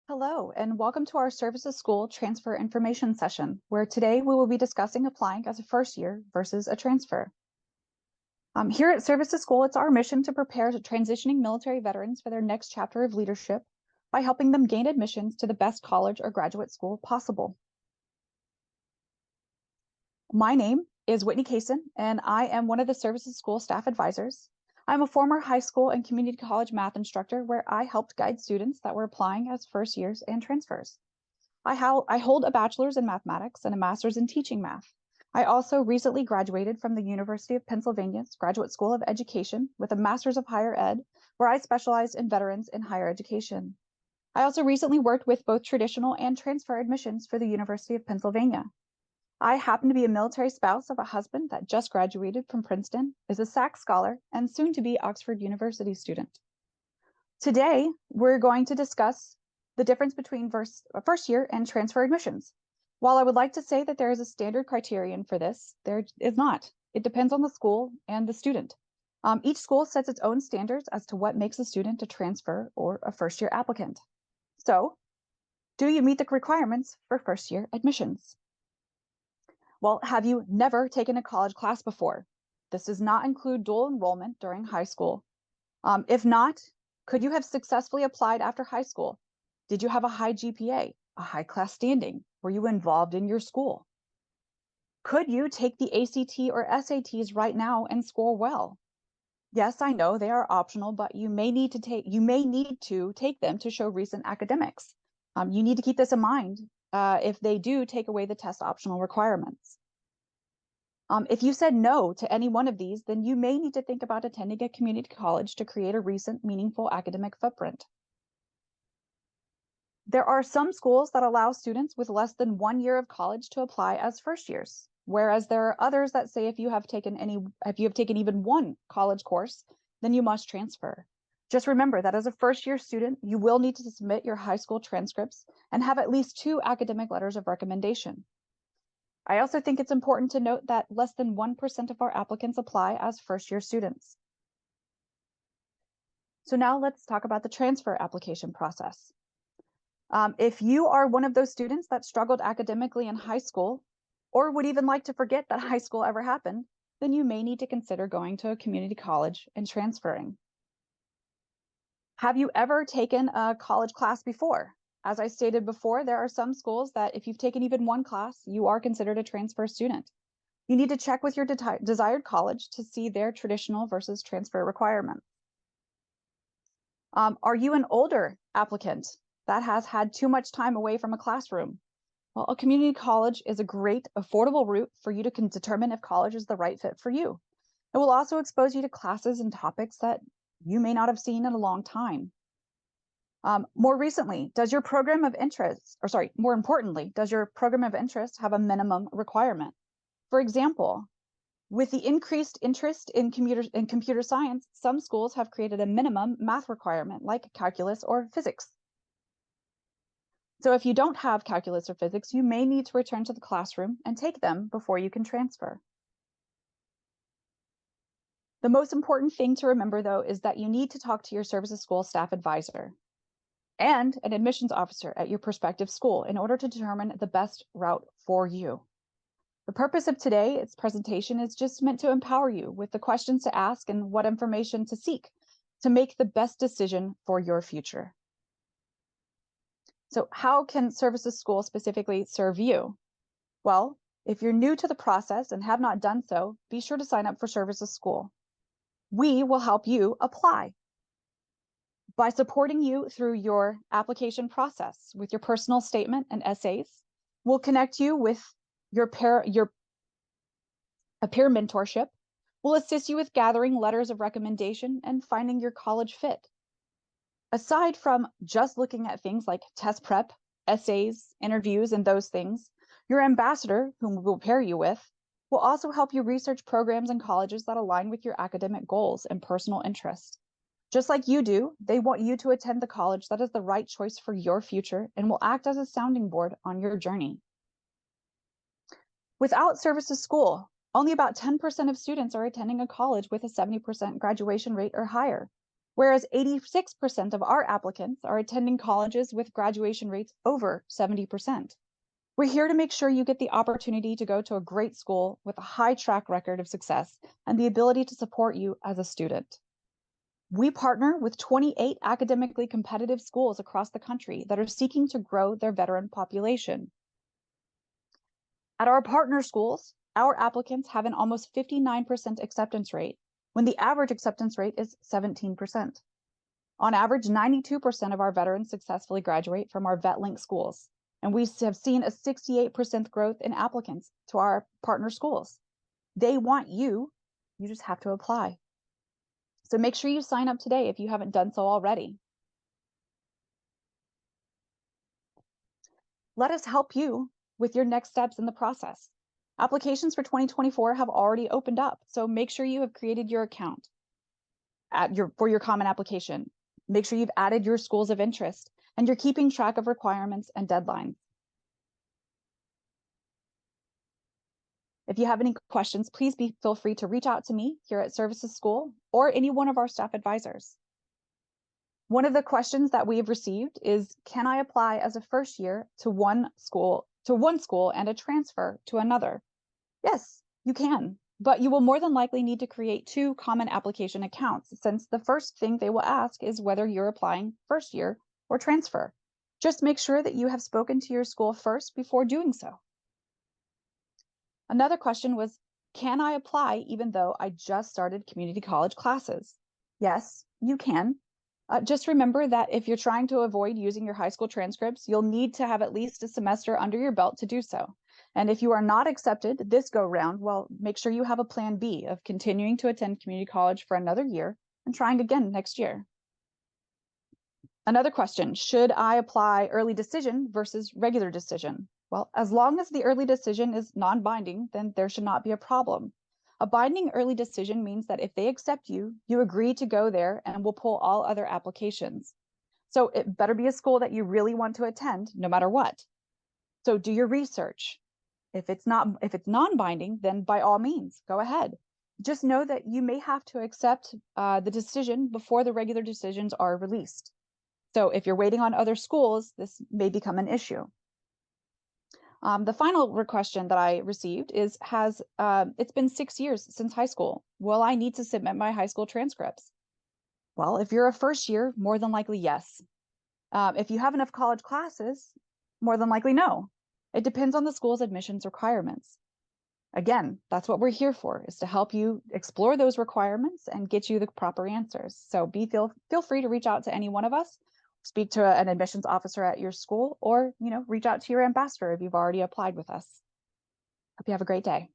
Hello, and welcome to our Services School Transfer Information session, where today we will be discussing applying as a first year versus a transfer. Here at Services School, it's our mission to prepare transitioning military veterans for their next chapter of leadership by helping them gain admissions to the best college or graduate school possible. My name is Whitney Cason, and I am one of the Services School staff advisors. I'm a former high school and community college math instructor where I helped guide students that were applying as first years and transfers. I hold a bachelor's in mathematics and a master's in teaching math. I also recently graduated from the University of Pennsylvania's Graduate School of Education with a master's of higher ed, where I specialized in veterans in higher education. I also recently worked with both traditional and transfer admissions for the University of Pennsylvania. I happen to be a military spouse of a husband that just graduated from Princeton, is a SAC scholar, and soon to be Oxford University student. Today, we're going to discuss the difference between first year and transfer admissions. While I would like to say that there is a standard criterion for this, there is not. It depends on the school and the student. Each school sets its own standards as to what makes a student a transfer or a first year applicant. So, do you meet the requirements for first year admissions? Well, have you never taken a college class before? This does not include dual enrollment during high school. If not, could you have successfully applied after high school? Did you have a high GPA, a high class standing? Were you involved in your school? Could you take the ACT or SATs right now and score well? Yes, I know they are optional, but you may need to take them to show recent academics. You need to keep this in mind if they do take away the test optional requirements. If you said no to any one of these, then you may need to think about attending a community college to create a recent, meaningful academic footprint. There are some schools that allow students with less than 1 year of college to apply as first years, whereas there are others that say if you have taken even one college course, then you must transfer. Just remember that as a first year student, you will need to submit your high school transcripts and have at least 2 academic letters of recommendation. I also think it's important to note that less than 1% of our applicants apply as first year students. So now let's talk about the transfer application process. If you are one of those students that struggled academically in high school, or would even like to forget that high school ever happened, then you may need to consider going to a community college and transferring. Have you ever taken a college class before? As I stated before, there are some schools that if you've taken even one class, you are considered a transfer student. You need to check with your desired college to see their traditional versus transfer requirements. Are you an older applicant that has had too much time away from a classroom? Well, a community college is a great, affordable route for you to determine if college is the right fit for you. It will also expose you to classes and topics that you may not have seen in a long time. More importantly, does your program of interest have a minimum requirement? For example, with the increased interest in computer science, some schools have created a minimum math requirement like calculus or physics. So if you don't have calculus or physics, you may need to return to the classroom and take them before you can transfer. The most important thing to remember, though, is that you need to talk to your services school staff advisor and an admissions officer at your prospective school in order to determine the best route for you. The purpose of today's presentation is just meant to empower you with the questions to ask and what information to seek to make the best decision for your future. So how can Services School specifically serve you? Well, if you're new to the process and have not done so, be sure to sign up for Services School. We will help you apply by supporting you through your application process with your personal statement and essays. We'll connect you with a peer mentorship. We'll assist you with gathering letters of recommendation and finding your college fit. Aside from just looking at things like test prep, essays, interviews, and those things, your ambassador, whom we'll pair you with, will also help you research programs and colleges that align with your academic goals and personal interests. Just like you do, they want you to attend the college that is the right choice for your future and will act as a sounding board on your journey. Without Services School, only about 10% of students are attending a college with a 70% graduation rate or higher. whereas 86% of our applicants are attending colleges with graduation rates over 70%. We're here to make sure you get the opportunity to go to a great school with a high track record of success and the ability to support you as a student. We partner with 28 academically competitive schools across the country that are seeking to grow their veteran population. At our partner schools, our applicants have an almost 59% acceptance rate, when the average acceptance rate is 17%. On average, 92% of our veterans successfully graduate from our VetLink schools, and we have seen a 68% growth in applicants to our partner schools. They want you, you just have to apply. So make sure you sign up today if you haven't done so already. Let us help you with your next steps in the process. Applications for 2024 have already opened up, so make sure you have created your account for your common application. Make sure you've added your schools of interest and you're keeping track of requirements and deadlines. If you have any questions, please feel free to reach out to me here at Services School or any one of our staff advisors. One of the questions that we've received is, can I apply as a first year to one school and a transfer to another? Yes, you can, but you will more than likely need to create 2 common application accounts, since the first thing they will ask is whether you're applying first year or transfer. Just make sure that you have spoken to your school first before doing so. Another question was, can I apply even though I just started community college classes? Yes, you can. Just remember that if you're trying to avoid using your high school transcripts, you'll need to have at least a semester under your belt to do so. And if you are not accepted this go round, well, make sure you have a plan B of continuing to attend community college for another year and trying again next year. Another question, should I apply early decision versus regular decision? Well, as long as the early decision is non-binding, then there should not be a problem. A binding early decision means that if they accept you, you agree to go there and will pull all other applications. So it better be a school that you really want to attend no matter what. So do your research. If it's non-binding, then by all means, go ahead. Just know that you may have to accept the decision before the regular decisions are released. So if you're waiting on other schools, this may become an issue. The final question that I received is, it's been 6 years since high school. Will I need to submit my high school transcripts? Well, if you're a first year, more than likely, yes. If you have enough college classes, more than likely, no. It depends on the school's admissions requirements. Again, that's what we're here for, is to help you explore those requirements and get you the proper answers. So feel free to reach out to any one of us, speak to an admissions officer at your school, or reach out to your ambassador if you've already applied with us. Hope you have a great day.